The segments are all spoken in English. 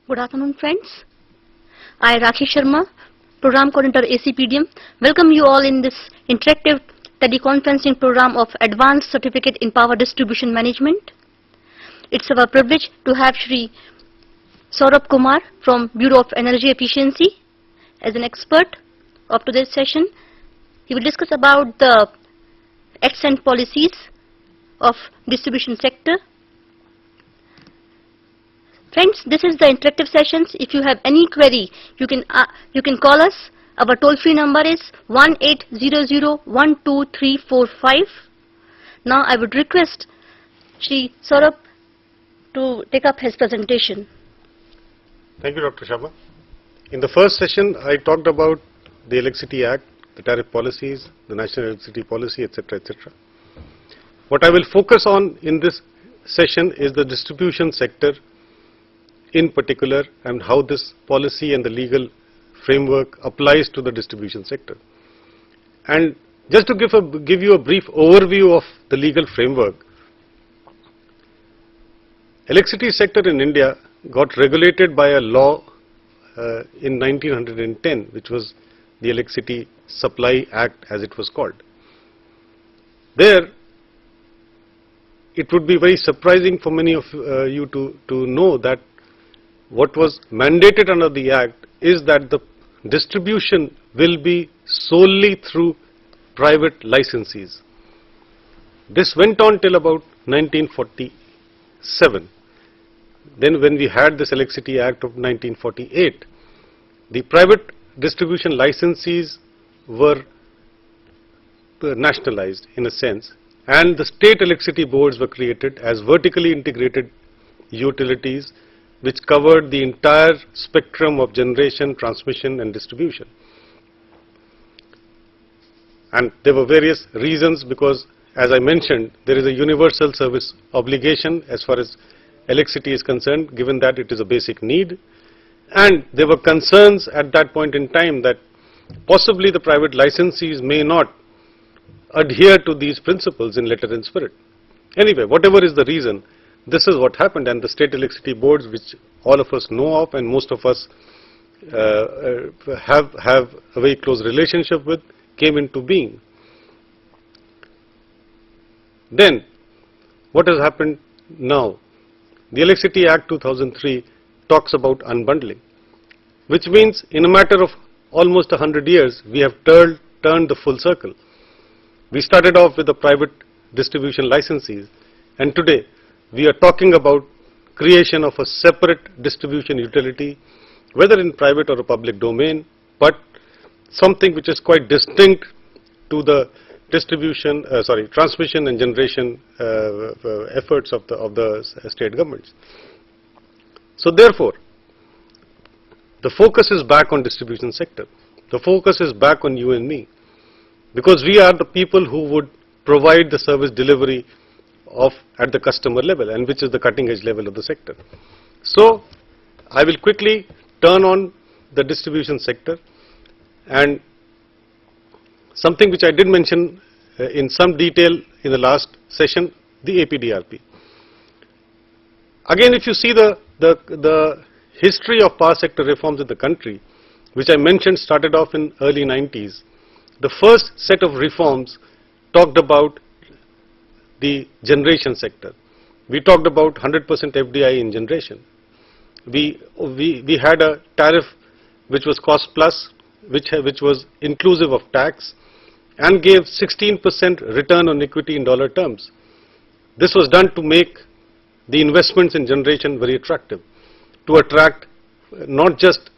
Good afternoon, friends. I, Rakhi Sharma, Program Coordinator ACPDM, welcome you all in this interactive teleconferencing program of Advanced Certificate in Power Distribution Management. It's our privilege to have Shri Saurabh Kumar from Bureau of Energy Efficiency as an expert of today's session. He will discuss about the acts and policies of distribution sector. Friends, this is the interactive sessions. If you have any query, you can call us. Our toll-free number is 1800-12345. Now I would request Shri Saurabh to take up his presentation. Thank you, Dr. Sharma. In the first session, I talked about the Electricity Act, the tariff policies, the National Electricity Policy, etc., etc. What I will focus on in this session is the distribution sector in particular, and how this policy and the legal framework applies to the distribution sector. And just to give you a brief overview of the legal framework, electricity sector in India got regulated by a law in 1910, which was the Electricity Supply Act, as it was called. There, it would be very surprising for many of you to know that what was mandated under the Act is that the distribution will be solely through private licensees. This went on till about 1947. Then when we had this Electricity Act of 1948, the private distribution licensees were nationalized in a sense, and the state electricity boards were created as vertically integrated utilities which covered the entire spectrum of generation, transmission and distribution. And there were various reasons, because as I mentioned, there is a universal service obligation as far as electricity is concerned, given that it is a basic need. And there were concerns at that point in time that possibly the private licensees may not adhere to these principles in letter and spirit. Anyway, whatever is the reason, this is what happened, and the state electricity boards, which all of us know of and most of us have a very close relationship with, came into being. Then, what has happened now? The Electricity Act 2003 talks about unbundling, which means in a matter of almost 100 years, we have turned the full circle. We started off with the private distribution licensees, and today we are talking about creation of a separate distribution utility, whether in private or a public domain, but something which is quite distinct to the transmission and generation efforts of the state governments. So therefore, the focus is back on distribution sector. The focus is back on you and me, because we are the people who would provide the service delivery at the customer level, and which is the cutting edge level of the sector. So I will quickly turn on the distribution sector, and something which I did mention in some detail in the last session, the APDRP. Again, if you see the history of power sector reforms in the country, which I mentioned started off in early 90s, the first set of reforms talked about the generation sector. We talked about 100% FDI in generation. We had a tariff which was cost plus, which was inclusive of tax, and gave 16% return on equity in dollar terms. This was done to make the investments in generation very attractive, to attract not just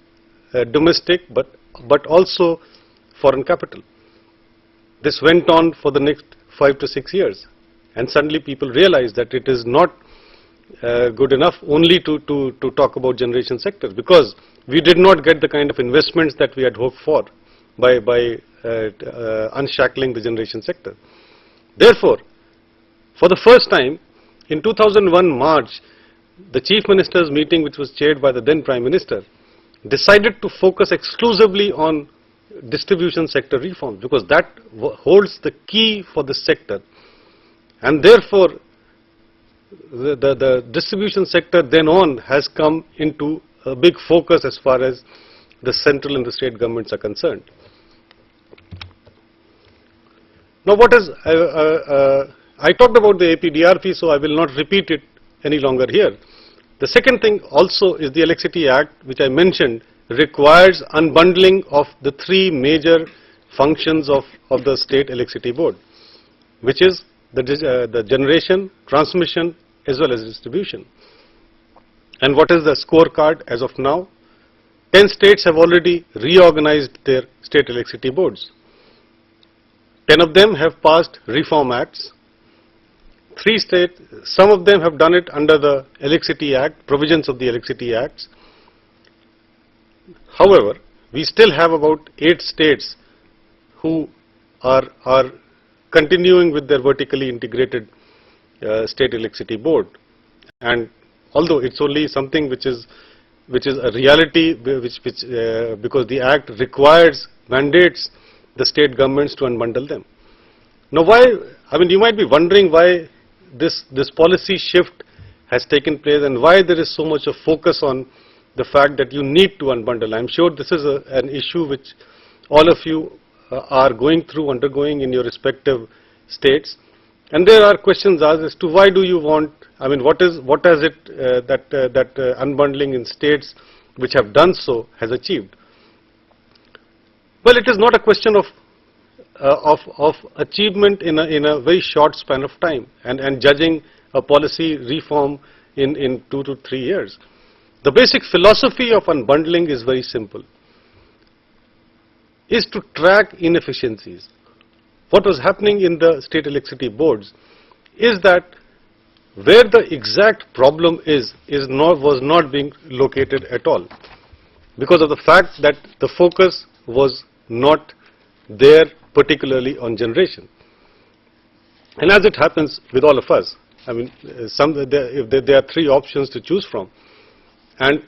domestic but also foreign capital. This went on for the next 5 to 6 years, and suddenly people realized that it is not good enough only to talk about generation sector, because we did not get the kind of investments that we had hoped for by unshackling the generation sector. Therefore, for the first time in 2001 March, the Chief Minister's meeting, which was chaired by the then Prime Minister, decided to focus exclusively on distribution sector reforms, because that holds the key for the sector. And therefore, the distribution sector then on has come into a big focus as far as the central and the state governments are concerned. Now what is, I talked about the APDRP, so I will not repeat it any longer here. The second thing also is the Electricity Act, which I mentioned, requires unbundling of the three major functions of the State Electricity Board, which is the generation, transmission, as well as distribution. And what is the scorecard as of now? 10 states have already reorganized their state electricity boards. 10 of them have passed reform acts. 3 states, some of them have done it under the Electricity Act, provisions of the Electricity Acts. However, we still have about 8 states who are continuing with their vertically integrated state electricity board. And although it's only something which is a reality, because the Act requires, mandates the state governments to unbundle them. Now why, I mean, you might be wondering why this policy shift has taken place and why there is so much of focus on the fact that you need to unbundle. I'm sure this is an issue which all of you are undergoing in your respective states. And there are questions asked as to why do you want, I mean, what is it that unbundling in states which have done so has achieved? Well, it is not a question of achievement in a very short span of time and judging a policy reform in 2 to 3 years. The basic philosophy of unbundling is very simple, is to track inefficiencies. What was happening in the state electricity boards is that where the exact problem was not being located at all, because of the fact that the focus was not there particularly on generation. And as it happens with all of us, I mean, there are 3 options to choose from, and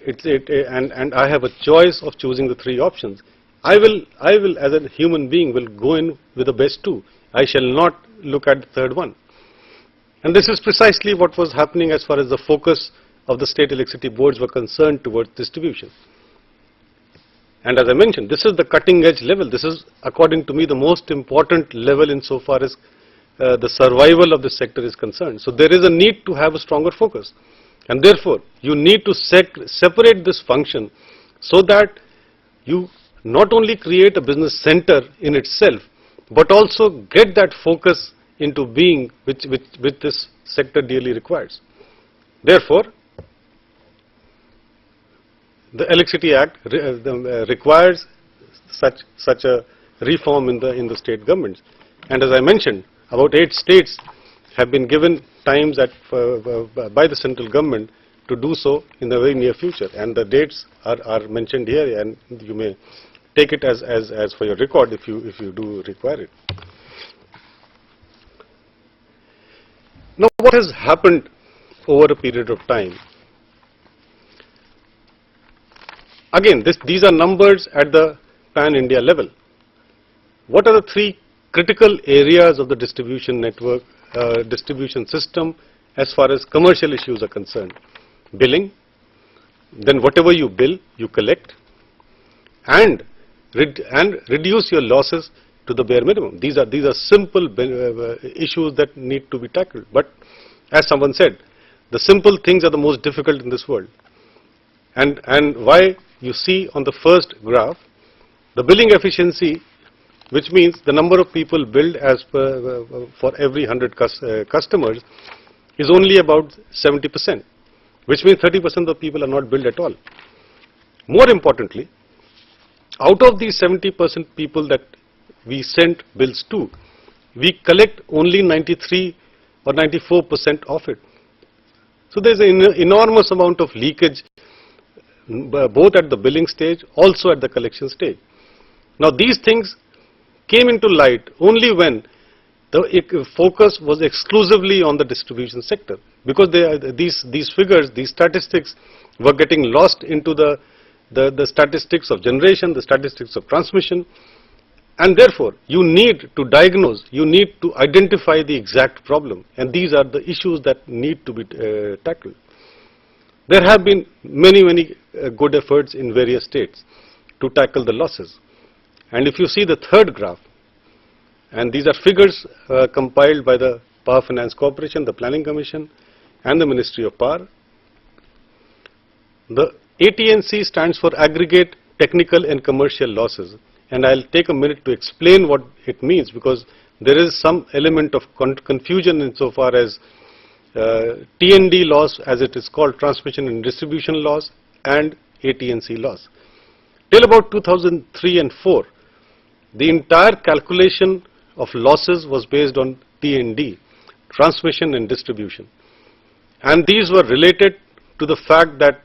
I have a choice of choosing the 3 options. I will as a human being will go in with the best 2. I shall not look at the third one. And this is precisely what was happening as far as the focus of the state electricity boards were concerned towards distribution. And as I mentioned, this is the cutting edge level. This is, according to me, the most important level insofar as the survival of the sector is concerned. So there is a need to have a stronger focus. And therefore, you need to separate this function so that you not only create a business center in itself, but also get that focus into being which this sector dearly requires. Therefore, the Electricity Act requires such a reform in the state governments. And as I mentioned, about 8 states have been given times by the central government to do so in the very near future. And the dates are mentioned here, and you may take it as for your record if you do require it. Now, what has happened over a period of time? Again, these are numbers at the pan-India level. What are the 3 critical areas of the distribution network, distribution system as far as commercial issues are concerned? Billing, then whatever you bill, you collect, and reduce your losses to the bare minimum. These are simple issues that need to be tackled. But as someone said, the simple things are the most difficult in this world. And why you see on the first graph, the billing efficiency, which means the number of people billed as per for every 100 customers, is only about 70%, which means 30% of people are not billed at all. More importantly, out of these 70% people that we send bills to, we collect only 93 or 94% of it. So there's an enormous amount of leakage both at the billing stage, also at the collection stage. Now these things came into light only when the focus was exclusively on the distribution sector, because these figures, these statistics were getting lost into the statistics of generation, the statistics of transmission, and therefore you need to diagnose, you need to identify the exact problem, and these are the issues that need to be tackled. There have been many good efforts in various states to tackle the losses. And if you see the third graph, and these are figures compiled by the Power Finance Corporation, the Planning Commission, and the Ministry of Power. The AT&C stands for Aggregate Technical and Commercial Losses, and I'll take a minute to explain what it means, because there is some element of confusion insofar as T&D loss, as it is called, transmission and distribution loss, and AT&C loss. Till about 2003 and 4, the entire calculation of losses was based on T&D, transmission and distribution. And these were related to the fact that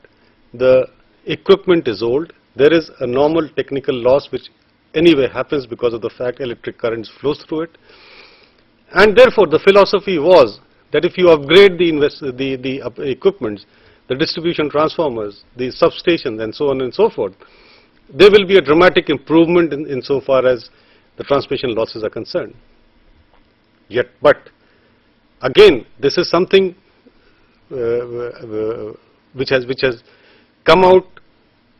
the equipment is old. There is a normal technical loss which anyway happens because of the fact electric currents flows through it. And therefore the philosophy was that if you upgrade the equipments, the distribution transformers, the substations and so on and so forth, there will be a dramatic improvement insofar as the transmission losses are concerned. But again, this is something which has come out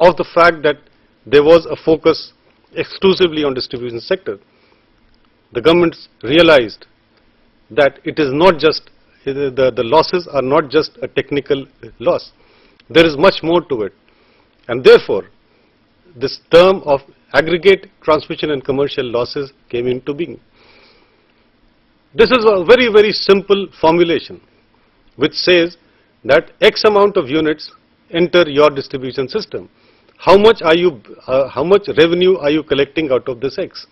of the fact that there was a focus exclusively on distribution sector. The governments realized that it is not just, the losses are not just a technical loss. There is much more to it. And therefore, this term of aggregate transmission and commercial losses came into being. This is a very, very simple formulation which says that X amount of units enter your distribution system. How much revenue are you collecting out of this X?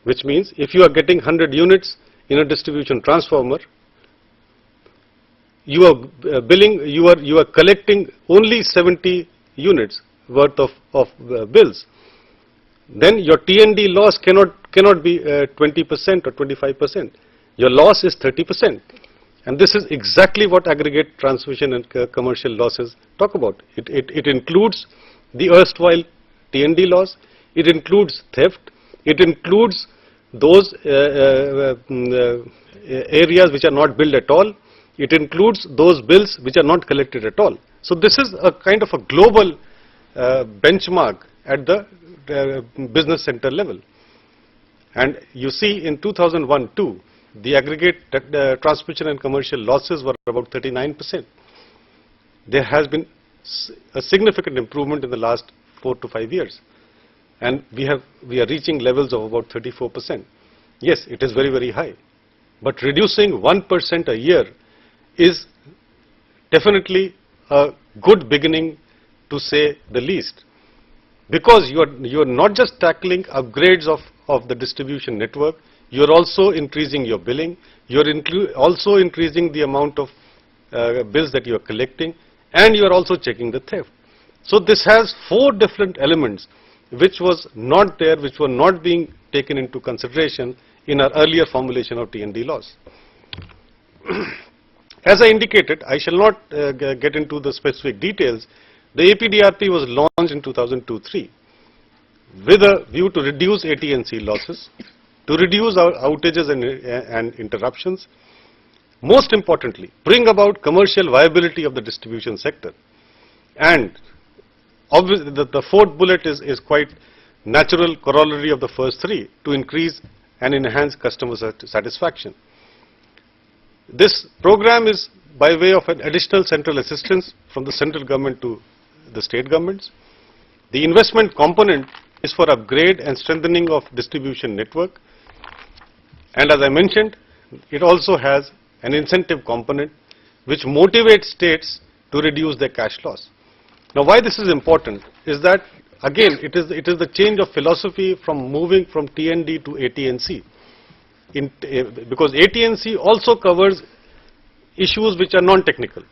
Which means if you are getting 100 units in a distribution transformer, you are collecting only 70 units worth of bills. Then your T&D loss cannot be 20% or 25%. Your loss is 30%. And this is exactly what aggregate transmission and commercial losses talk about. It includes the erstwhile T&D loss, it includes theft, it includes those areas which are not billed at all, it includes those bills which are not collected at all. So this is a kind of a global benchmark at the business center level. And you see in 2001-2, the aggregate transmission and commercial losses were about 39%. There has been a significant improvement in the last 4 to 5 years, and we are reaching levels of about 34%. Yes, it is very, very high, but reducing 1% a year is definitely a good beginning, to say the least, because you are not just tackling upgrades of the distribution network, you are also increasing your billing, you are also increasing the amount of bills that you are collecting, and you are also checking the theft. So this has 4 different elements which was not there, which were not being taken into consideration in our earlier formulation of T&D loss. As I indicated, I shall not get into the specific details. The APDRP was launched in 2002-03 with a view to reduce AT&C losses, to reduce our outages and interruptions, most importantly, bring about commercial viability of the distribution sector. And obviously the 4th bullet is quite natural corollary of the first 3, to increase and enhance customer satisfaction. This program is by way of an additional central assistance from the central government to the state governments. The investment component is for upgrade and strengthening of distribution network, and as I mentioned, it also has an incentive component which motivates states to reduce their cash loss. Now why this is important is that, again, it is the change of philosophy from moving from T&D to AT&C, because AT&C also covers issues which are non-technical,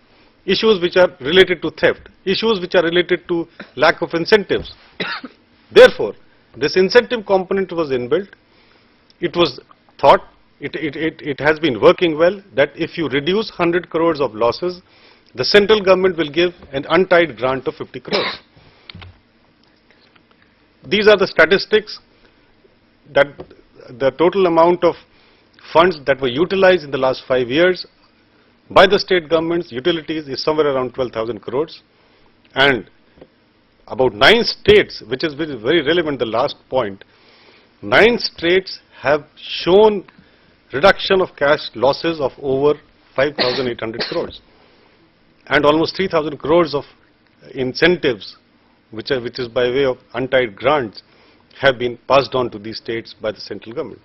issues which are related to theft, issues which are related to lack of incentives. Therefore, this incentive component was inbuilt. It was thought, it has been working well, that if you reduce 100 crores of losses, the central government will give an untied grant of 50 crores. These are the statistics, that the total amount of funds that were utilized in the last 5 years by the state governments, utilities, is somewhere around 12,000 crores. And about 9 states, which is very relevant, the last point, 9 states have shown reduction of cash losses of over 5,800 crores and almost 3,000 crores of incentives, which is by way of untied grants, have been passed on to these states by the central government.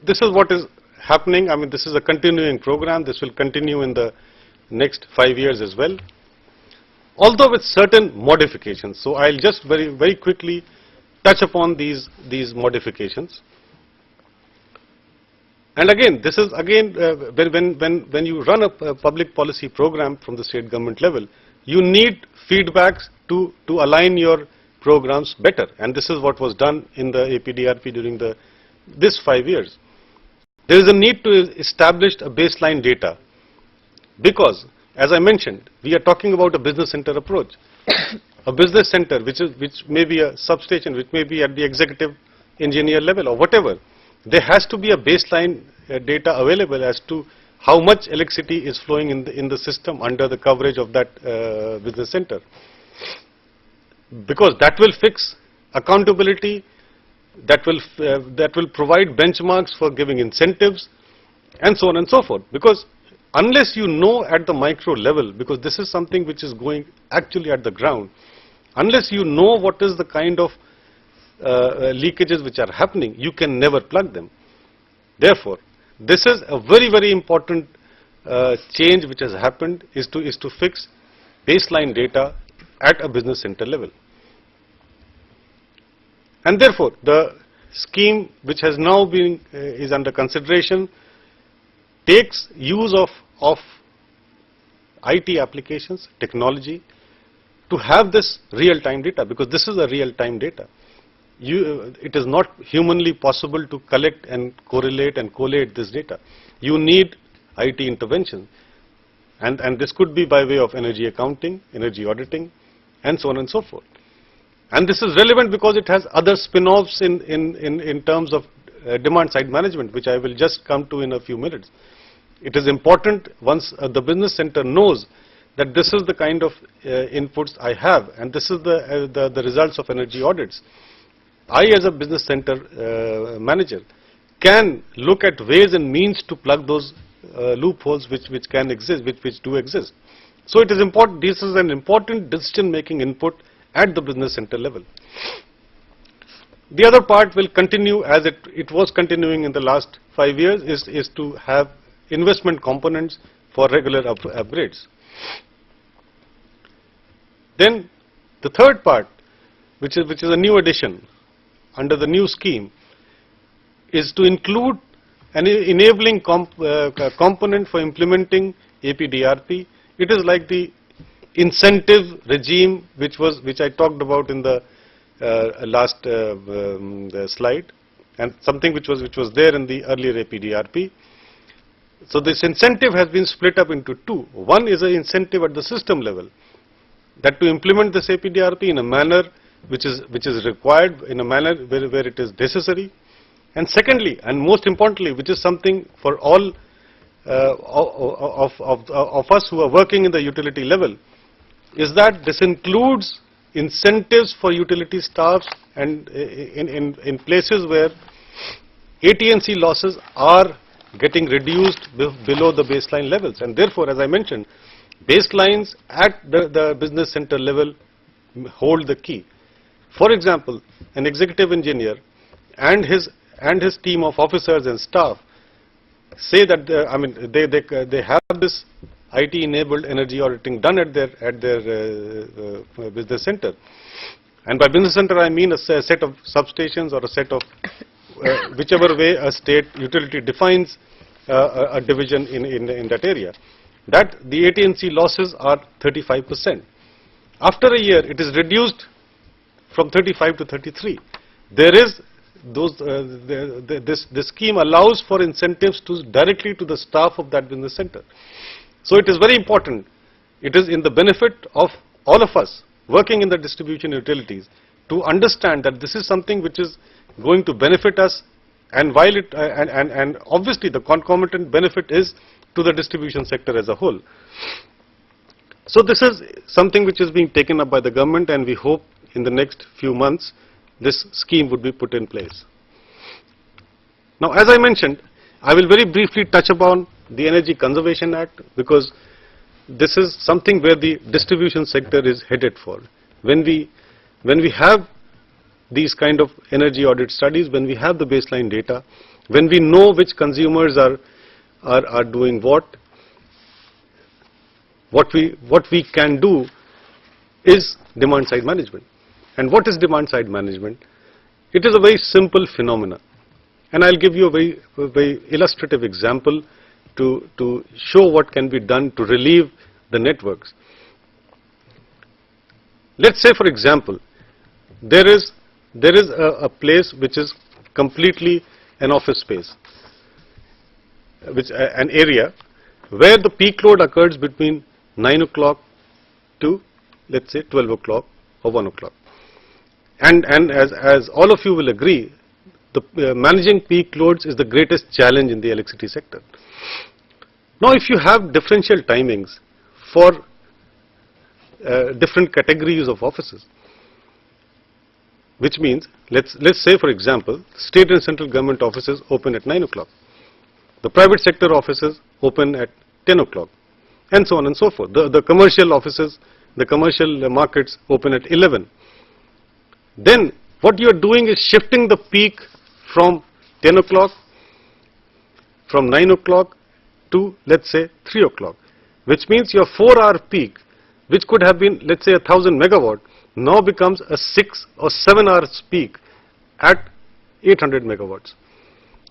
This is what is happening. I mean, this is a continuing program. This will continue in the next 5 years as well, although with certain modifications. So I'll just very quickly touch upon these modifications. And again, this is again when you run a public policy program from the state government level, you need feedbacks to align your programs better, and this is what was done in the APDRP during this 5 years. There is a need to establish a baseline data, because as I mentioned, we are talking about a business center approach. A business center which may be a substation, which may be at the executive engineer level or whatever, there has to be a baseline data available as to how much electricity is flowing in the system under the coverage of that business center, because that will fix accountability, that will provide benchmarks for giving incentives, and so on and so forth. Because unless you know at the micro level, because this is something which is going actually at the ground, unless you know what is the kind of leakages which are happening, you can never plug them. Therefore, this is a very important change which has happened, is to fix baseline data at a business center level. And therefore, the scheme which has now been is under consideration takes use of IT applications, technology, to have this real-time data, because this is a real-time data. It is not humanly possible to collect and correlate and collate this data. You need IT intervention, and this could be by way of energy accounting, energy auditing, and so on and so forth. And this is relevant because it has other spin-offs in terms of demand-side management, which I will just come to in a few minutes. It is important once the business center knows that this is the kind of inputs I have, and this is the results of energy audits. I, as a business center manager, can look at ways and means to plug those loopholes which can exist, which do exist. So it is important. This is an important decision-making input at the business center level. The other part will continue as it was continuing in the last 5 years, is to have investment components for regular upgrades. Then the third part, which is a new addition under the new scheme, is to include an enabling component for implementing APDRP. It is like the incentive regime which I talked about in the last slide, and something which was there in the earlier APDRP. So this incentive has been split up into two. One is an incentive at the system level, that to implement this APDRP in a manner which is required, in a manner where it is necessary. And secondly, and most importantly, which is something for all of us who are working in the utility level, is that this includes incentives for utility staffs and in places where AT&C losses are getting reduced below the baseline levels. And therefore, as I mentioned, baselines at the business center level hold the key. For example, an executive engineer and his team of officers and staff say that they have this IT-enabled energy auditing done at their business center, and by business center I mean a set of substations or a set of whichever way a state utility defines a division in that area. That the AT&C losses are 35%. After a year, it is reduced from 35 to 33. There is this scheme allows for incentives directly to the staff of that business center. So it is very important. It is in the benefit of all of us working in the distribution utilities to understand that this is something which is going to benefit us, and while it and obviously the concomitant benefit is to the distribution sector as a whole. So this is something which is being taken up by the government, and we hope in the next few months this scheme would be put in place. Now, as I mentioned, I will very briefly touch upon the Energy Conservation Act, because this is something where the distribution sector is headed for. When we have these kind of energy audit studies, when we have the baseline data, when we know which consumers are doing what we can do is demand side management. And what is demand side management? It is a very simple phenomenon. And I'll give you a very illustrative example to show what can be done to relieve the networks. Let's say, for example, there is a place which is completely an office space, an area where the peak load occurs between 9 o'clock to, let's say, 12 o'clock or 1 o'clock. And as all of you will agree, managing peak loads is the greatest challenge in the electricity sector. Now, if you have differential timings for different categories of offices, which means, let's say, for example, state and central government offices open at 9 o'clock, the private sector offices open at 10 o'clock, and so on and so forth. The commercial offices, the commercial markets open at 11. Then what you are doing is shifting the peak from 10 o'clock, from 9 o'clock to, let's say, 3 o'clock, which means your 4-hour peak, which could have been, let's say, 1000 megawatt, now becomes a 6 or 7 hours peak at 800 megawatts,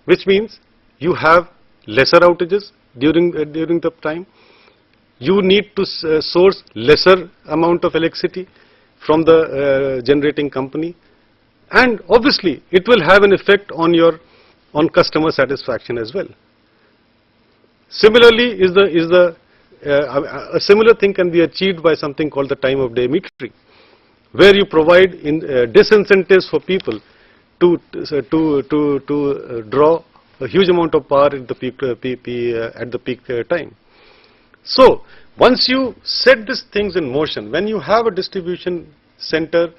which means you have lesser outages during the time. You need to source lesser amount of electricity from the generating company, and obviously it will have an effect on customer satisfaction as well. Similarly, a similar thing can be achieved by something called the time of day metering, where you provide disincentives for people to draw a huge amount of power at the peak time. So once you set these things in motion, when you have a distribution center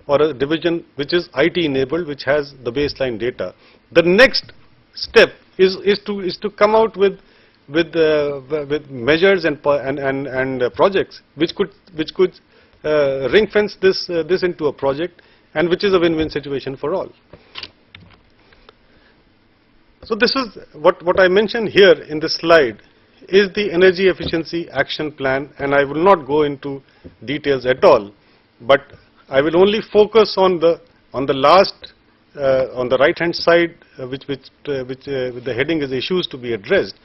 or a division which is IT enabled, which has the baseline data, the next step is to come out with measures and projects which could ring fence this into a project, and which is a win-win situation for all. So this is what I mentioned here in this slide is the energy efficiency action plan, and I will not go into details at all, but I will only focus on the last on the right hand side, which the heading is issues to be addressed,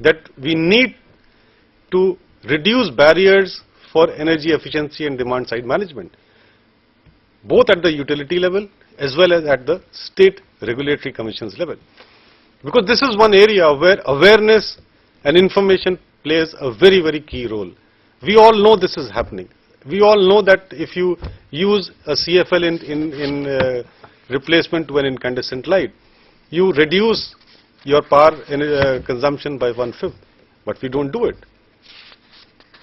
that we need to reduce barriers for energy efficiency and demand side management, both at the utility level as well as at the state regulatory commissions level. Because this is one area where awareness and information plays a very, very key role. We all know this is happening. We all know that if you use a CFL in replacement to an incandescent light, you reduce your power consumption by 1/5, but we don't do it.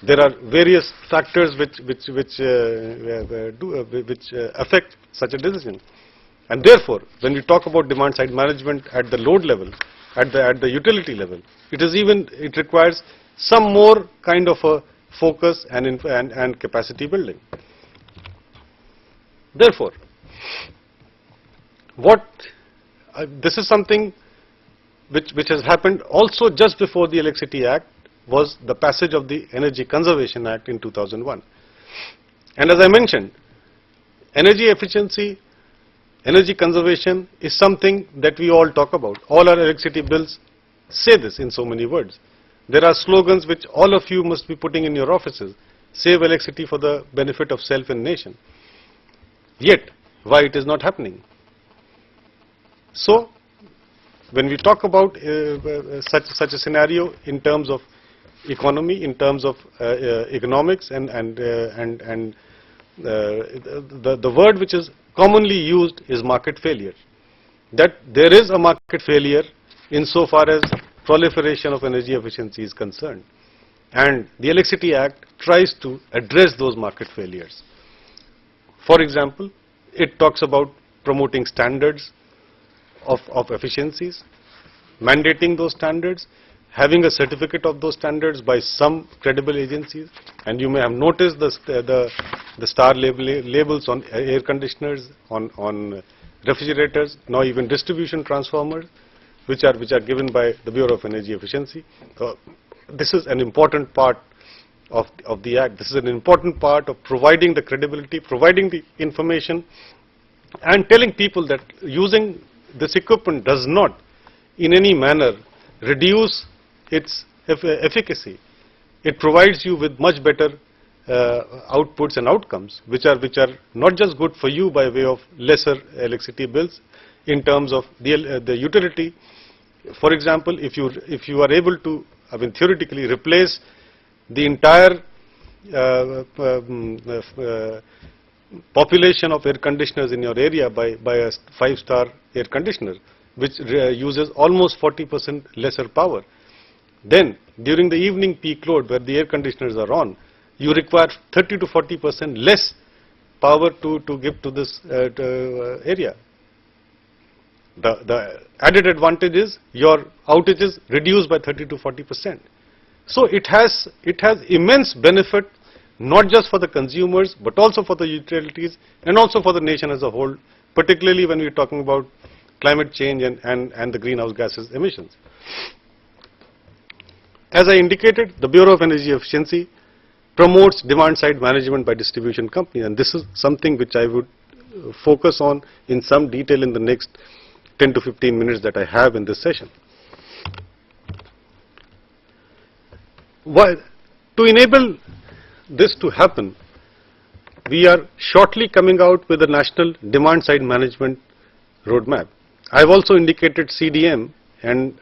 There are various factors which affect such a decision, and therefore, when we talk about demand side management at the load level, at the utility level, it requires some more kind of a focus and capacity building. Therefore, this is something which has happened also just before the Electricity Act was the passage of the Energy Conservation Act in 2001. And as I mentioned, energy efficiency, energy conservation is something that we all talk about. All our electricity bills say this in so many words. There are slogans which all of you must be putting in your offices. Save electricity for the benefit of self and nation. Yet, why it is not happening? So, when we talk about such a scenario in terms of economy, in terms of economics, and the word which is commonly used is market failure. That there is a market failure insofar as proliferation of energy efficiency is concerned. And the Electricity Act tries to address those market failures. For example, it talks about promoting standards of efficiencies, mandating those standards, having a certificate of those standards by some credible agencies, and you may have noticed the star labels on air conditioners, on refrigerators, now even distribution transformers, which are given by the Bureau of Energy Efficiency. So this is an important part of the Act. This is an important part of providing the credibility, providing the information, and telling people that using this equipment does not in any manner reduce its efficacy. It provides you with much better outputs and outcomes, which are not just good for you by way of lesser electricity bills in terms of the utility. For example, if you are able to, I mean, theoretically replace the entire population of air conditioners in your area by a 5-star air conditioner, which uses almost 40% lesser power, then during the evening peak load where the air conditioners are on, you require 30 to 40% less power to give to this area. The added advantage is your outages reduced by 30 to 40%. So it has immense benefit, not just for the consumers but also for the utilities and also for the nation as a whole, particularly when we are talking about climate change and the greenhouse gases emissions. As I indicated, the Bureau of Energy Efficiency promotes demand side management by distribution companies, and this is something which I would focus on in some detail in the next 10 to 15 minutes that I have in this session. To enable this to happen, we are shortly coming out with a national demand side management roadmap. I have also indicated CDM, and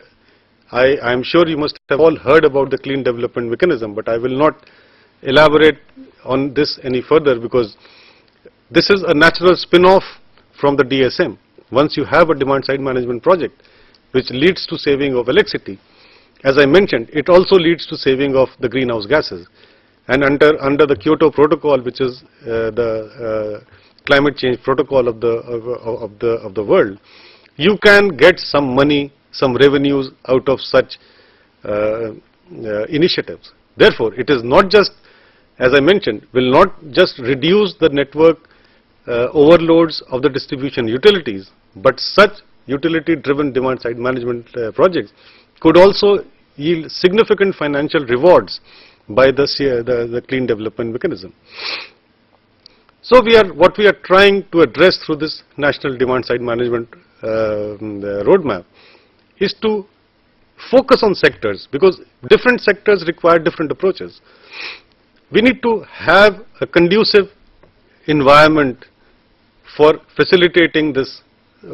I am sure you must have all heard about the Clean Development Mechanism, but I will not elaborate on this any further because this is a natural spin-off from the DSM. Once you have a demand side management project which leads to saving of electricity, as I mentioned, it also leads to saving of the greenhouse gases. And under the Kyoto Protocol, which is the climate change protocol of the world, you can get some money, some revenues out of such initiatives. Therefore, it is not just, as I mentioned, will not just reduce the network overloads of the distribution utilities, but such utility-driven demand-side management projects could also yield significant financial rewards by the Clean Development Mechanism. So what we are trying to address through this National Demand-Side Management roadmap is to focus on sectors, because different sectors require different approaches. We need to have a conducive environment for facilitating this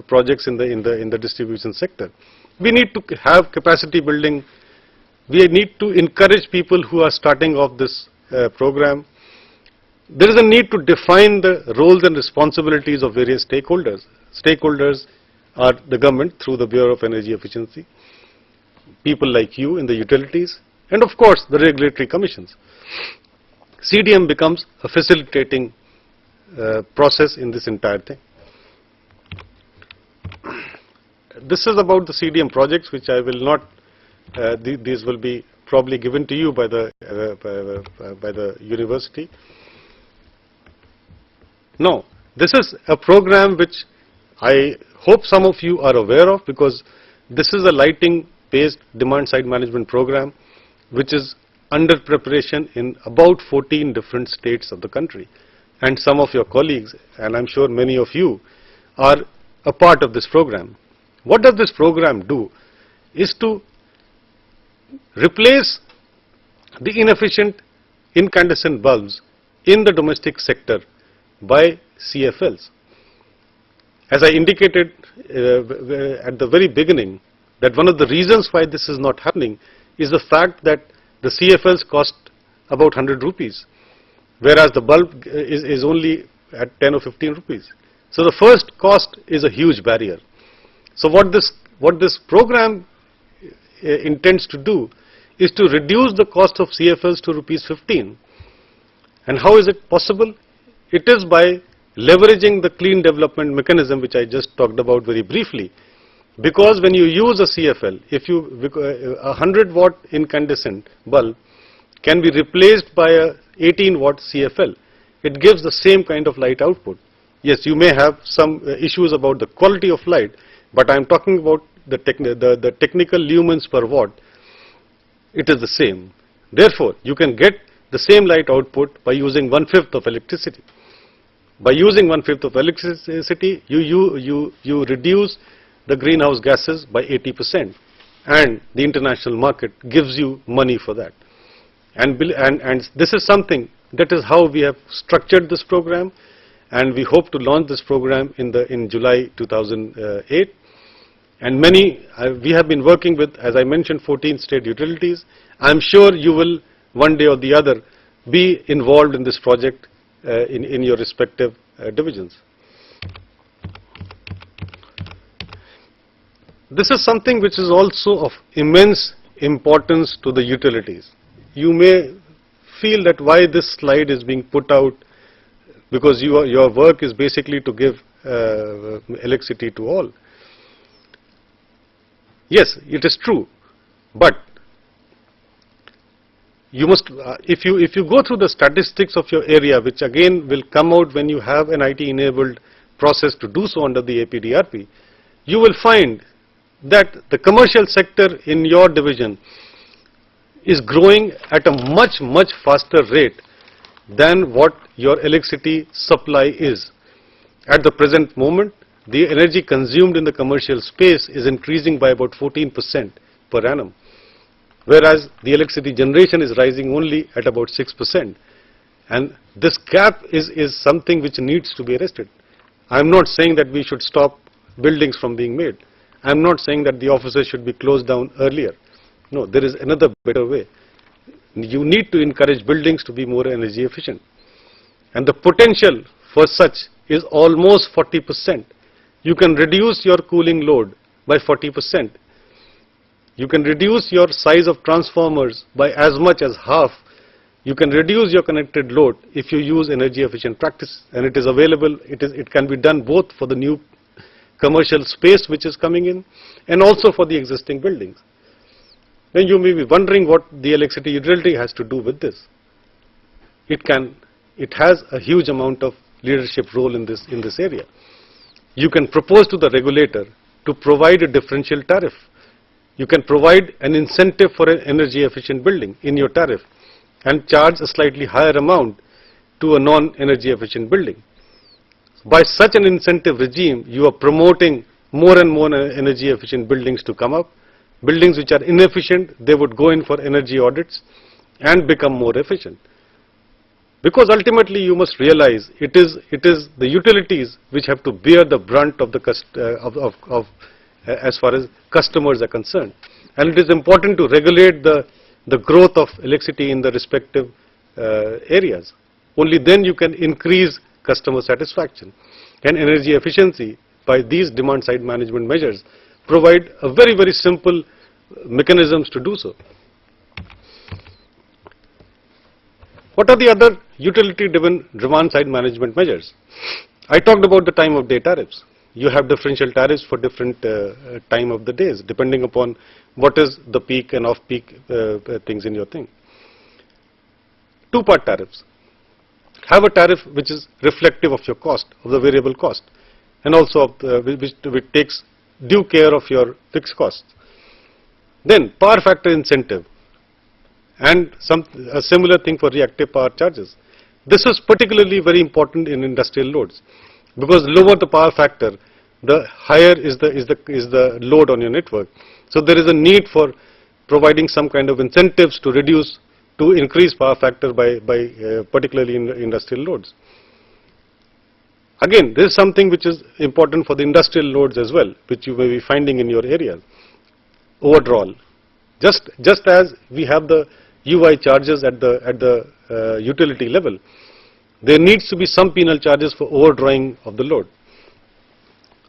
projects in the distribution sector. We need to have capacity building. We need to encourage people who are starting off this program. There is a need to define the roles and responsibilities of various stakeholders. Stakeholders are the government through the Bureau of Energy Efficiency, people like you in the utilities, and of course the regulatory commissions. CDM becomes a facilitating process in this entire thing. This is about the CDM projects, which I will not, these will be probably given to you by the university. Now, this is a program which I hope some of you are aware of, because this is a lighting based demand side management program which is under preparation in about 14 different states of the country, and some of your colleagues, and I'm sure many of you, are a part of this program. What does this program do is to replace the inefficient incandescent bulbs in the domestic sector by CFLs. As I indicated at the very beginning, that one of the reasons why this is not happening is the fact that the CFLs cost about 100 rupees, whereas the bulb is only at 10 or 15 rupees. So the first cost is a huge barrier. So what this program intends to do is to reduce the cost of CFLs to rupees 15 And how is it possible? It is by leveraging the clean development mechanism which I just talked about very briefly. Because when you use a CFL, if you, a 100 watt incandescent bulb can be replaced by a 18 watt CFL. It gives the same kind of light output. Yes, you may have some issues about the quality of light, but I am talking about the technical lumens per watt. It is the same. Therefore, you can get the same light output by using 1/5 of electricity. By using 1/5 of electricity, you reduce the greenhouse gases by 80%, and the international market gives you money for that. And this is something, that is how we have structured this program, and we hope to launch this program in July 2008. And we have been working with, as I mentioned, 14 state utilities. I am sure you will one day or the other be involved in this project in your respective divisions. This is something which is also of immense importance to the utilities. You may feel that why this slide is being put out, because your work is basically to give electricity to all. Yes, it is true, but you must, if you go through the statistics of your area, which again will come out when you have an IT-enabled process to do so under the APDRP, you will find that the commercial sector in your division is growing at a much faster rate than what your electricity supply is. At the present moment, the energy consumed in the commercial space is increasing by about 14% per annum, whereas the electricity generation is rising only at about 6%. And this gap is something which needs to be arrested. I am not saying that we should stop buildings from being made. I am not saying that the offices should be closed down earlier. No, there is another better way. You need to encourage buildings to be more energy efficient. And the potential for such is almost 40%. You can reduce your cooling load by 40%. You can reduce your size of transformers by as much as half. You can reduce your connected load if you use energy efficient practice, and it is available. It can be done both for the new commercial space which is coming in and also for the existing buildings. Then you may be wondering what the electricity utility has to do with this. It has a huge amount of leadership role in this area. You can propose to the regulator to provide a differential tariff. You can provide an incentive for an energy efficient building in your tariff and charge a slightly higher amount to a non-energy efficient building. By such an incentive regime, you are promoting more and more energy efficient buildings to come up. Buildings which are inefficient, they would go in for energy audits and become more efficient. Because ultimately you must realize it is the utilities which have to bear the brunt of as far as customers are concerned. And it is important to regulate the growth of electricity in the respective areas. Only then you can increase customer satisfaction. And energy efficiency by these demand side management measures provide a very simple mechanisms to do so. What are the other utility driven demand side management measures? I talked about the time of day tariffs. You have differential tariffs for different time of the days depending upon what is the peak and off peak things in your thing. Two-part tariffs. Have a tariff which is reflective of your cost, of the variable cost, and also of which takes due care of your fixed costs. Then power factor incentive and a similar thing for reactive power charges. This is particularly very important in industrial loads, because lower the power factor, the higher is the load on your network. So there is a need for providing some kind of incentives to increase power factor by particularly in industrial loads. Again, this is something which is important for the industrial loads as well, which you may be finding in your area. Overdrawal. Just as we have the UI charges at the utility level, there needs to be some penal charges for overdrawing of the load.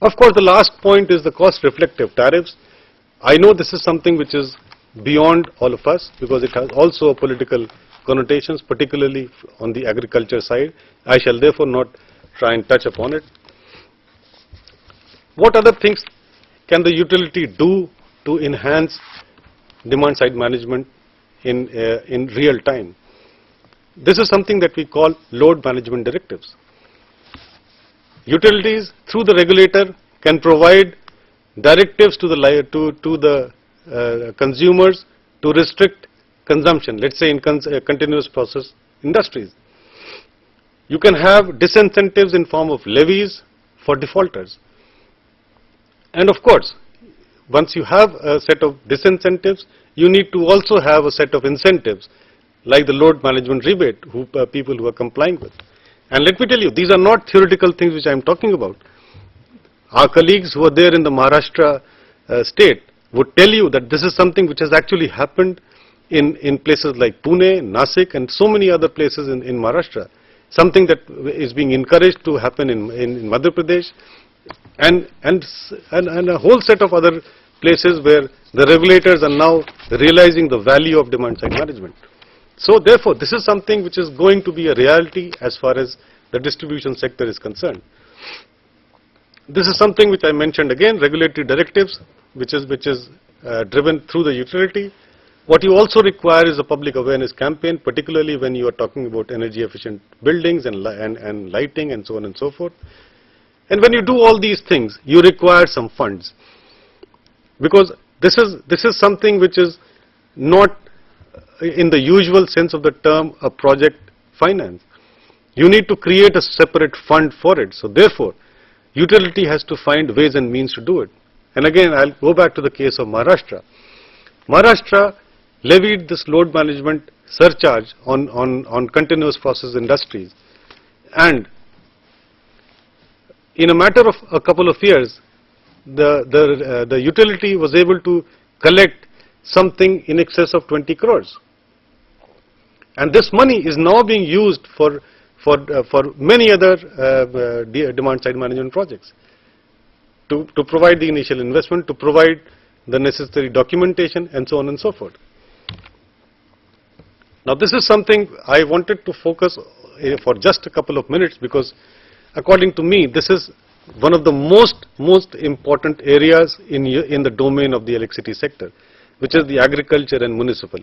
Of course, the last point is the cost reflective tariffs. I know this is something which is beyond all of us because it has also political connotations, particularly on the agriculture side. I shall therefore not try and touch upon it. What other things can the utility do to enhance demand side management in real time? This is something that we call load management directives. Utilities through the regulator can provide directives to the consumers to restrict consumption, let's say in continuous process industries. You can have disincentives in form of levies for defaulters. And of course, once you have a set of disincentives, you need to also have a set of incentives, like the load management rebate, people who are complying with. And let me tell you, these are not theoretical things which I am talking about. Our colleagues who are there in the Maharashtra state would tell you that this is something which has actually happened in places like Pune, Nasik, and so many other places in Maharashtra. Something that is being encouraged to happen in Madhya Pradesh, and a whole set of other places where the regulators are now realizing the value of demand side management. So therefore, this is something which is going to be a reality as far as the distribution sector is concerned. This is something which I mentioned again, regulatory directives, which is driven through the utility. What you also require is a public awareness campaign, particularly when you are talking about energy efficient buildings and lighting and so on and so forth. And when you do all these things, you require some funds, because this is something which is not in the usual sense of the term a project finance. You need to create a separate fund for it. So therefore, utility has to find ways and means to do it. And again, I'll go back to the case of Maharashtra. Maharashtra levied this load management surcharge on continuous process industries, and in a matter of a couple of years, the utility was able to collect something in excess of 20 crores. And this money is now being used for many other demand side management projects, to provide the initial investment, to provide the necessary documentation, and so on and so forth. Now this is something I wanted to focus for just a couple of minutes, because according to me, this is one of the most important areas in the domain of the electricity sector, which is the agriculture and municipal.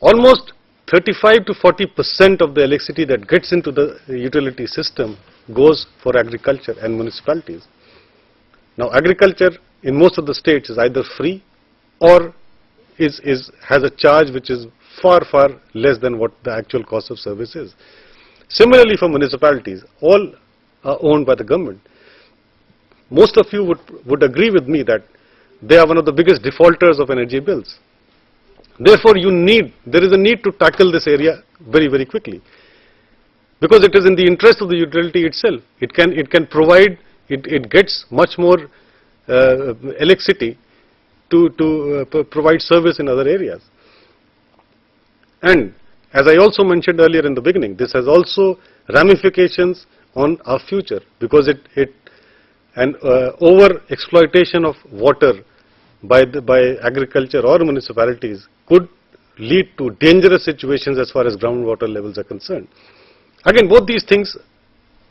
Almost 35 to 40% of the electricity that gets into the utility system goes for agriculture and municipalities. Now agriculture in most of the states is either free or has a charge which is far less than what the actual cost of service is. Similarly for municipalities, all are owned by the government. Most of you would agree with me that they are one of the biggest defaulters of energy bills. Therefore, there is a need to tackle this area very quickly, because it is in the interest of the utility itself. It can provide, it gets much more electricity to provide service in other areas. And as I also mentioned earlier in the beginning, this has also ramifications on our future, because over exploitation of water by agriculture or municipalities could lead to dangerous situations as far as groundwater levels are concerned. Again, both these things,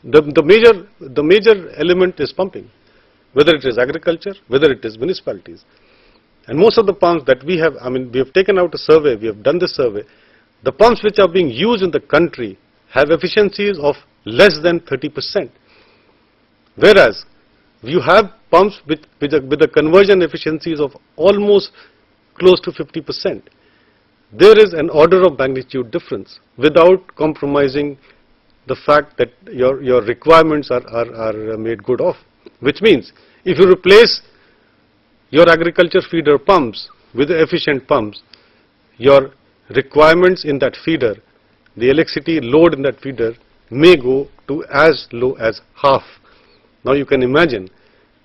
the major element is pumping, whether it is agriculture, whether it is municipalities. And most of the pumps that we have, we have taken out a survey, we have done this survey. The pumps which are being used in the country have efficiencies of less than 30%. Whereas you have pumps with the conversion efficiencies of almost close to 50%. There is an order of magnitude difference without compromising the fact that your requirements are made good of. Which means if you replace your agriculture feeder pumps with efficient pumps, your requirements in that feeder, the electricity load in that feeder, may go to as low as half. Now you can imagine,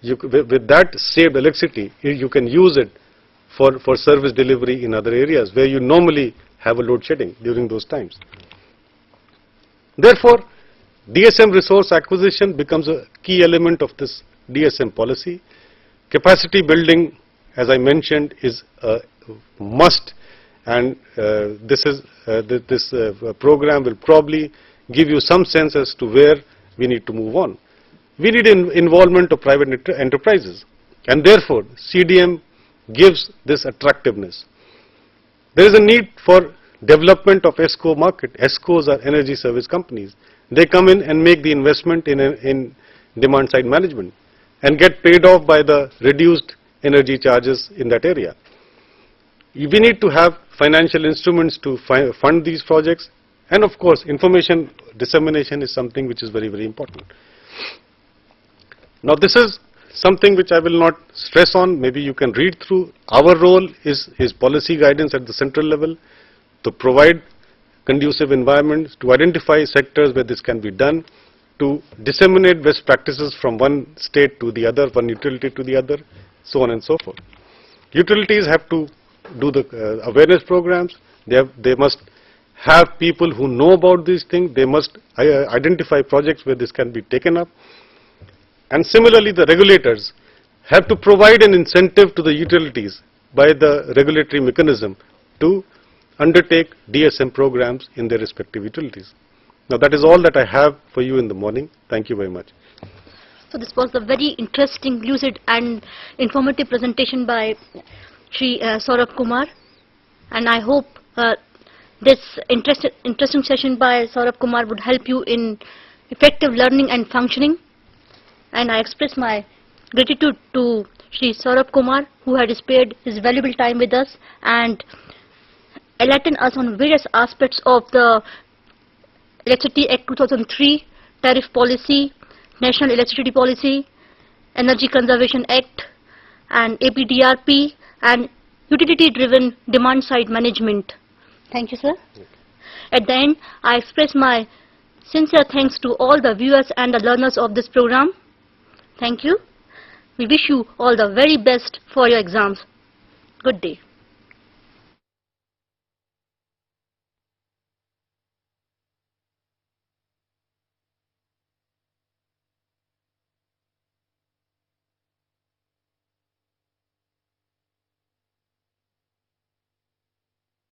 with that saved electricity, you can use it for service delivery in other areas where you normally have a load shedding during those times. Therefore, DSM resource acquisition becomes a key element of this DSM policy. Capacity building as I mentioned, is a must, and this program will probably give you some sense as to where we need to move on. We need involvement of private enterprises, and therefore CDM gives this attractiveness. There is a need for development of ESCO market. ESCOs are energy service companies. They come in and make the investment in demand side management and get paid off by the reduced energy charges in that area. We need to have financial instruments to fund these projects, and of course information dissemination is something which is very, very important. Now this is something which I will not stress on, maybe you can read through. Our role is policy guidance at the central level, to provide conducive environments, to identify sectors where this can be done, to disseminate best practices from one state to the other, one utility to the other, so on and so forth. Utilities have to do the awareness programs. They must have people who know about these things. They must identify projects where this can be taken up. And similarly, the regulators have to provide an incentive to the utilities by the regulatory mechanism to undertake DSM programs in their respective utilities. Now that is all that I have for you in the morning. Thank you very much. So this was a very interesting, lucid and informative presentation by Shri Saurabh Kumar, and I hope this interesting session by Saurabh Kumar would help you in effective learning and functioning. And I express my gratitude to Shri Saurabh Kumar, who had spared his valuable time with us and enlightened us on various aspects of the Electricity Act 2003, Tariff Policy, National Electricity Policy, Energy Conservation Act, and APDRP, and Utility-Driven Demand-Side Management. Thank you, sir. At the end, I express my sincere thanks to all the viewers and the learners of this program. Thank you. We wish you all the very best for your exams. Good day.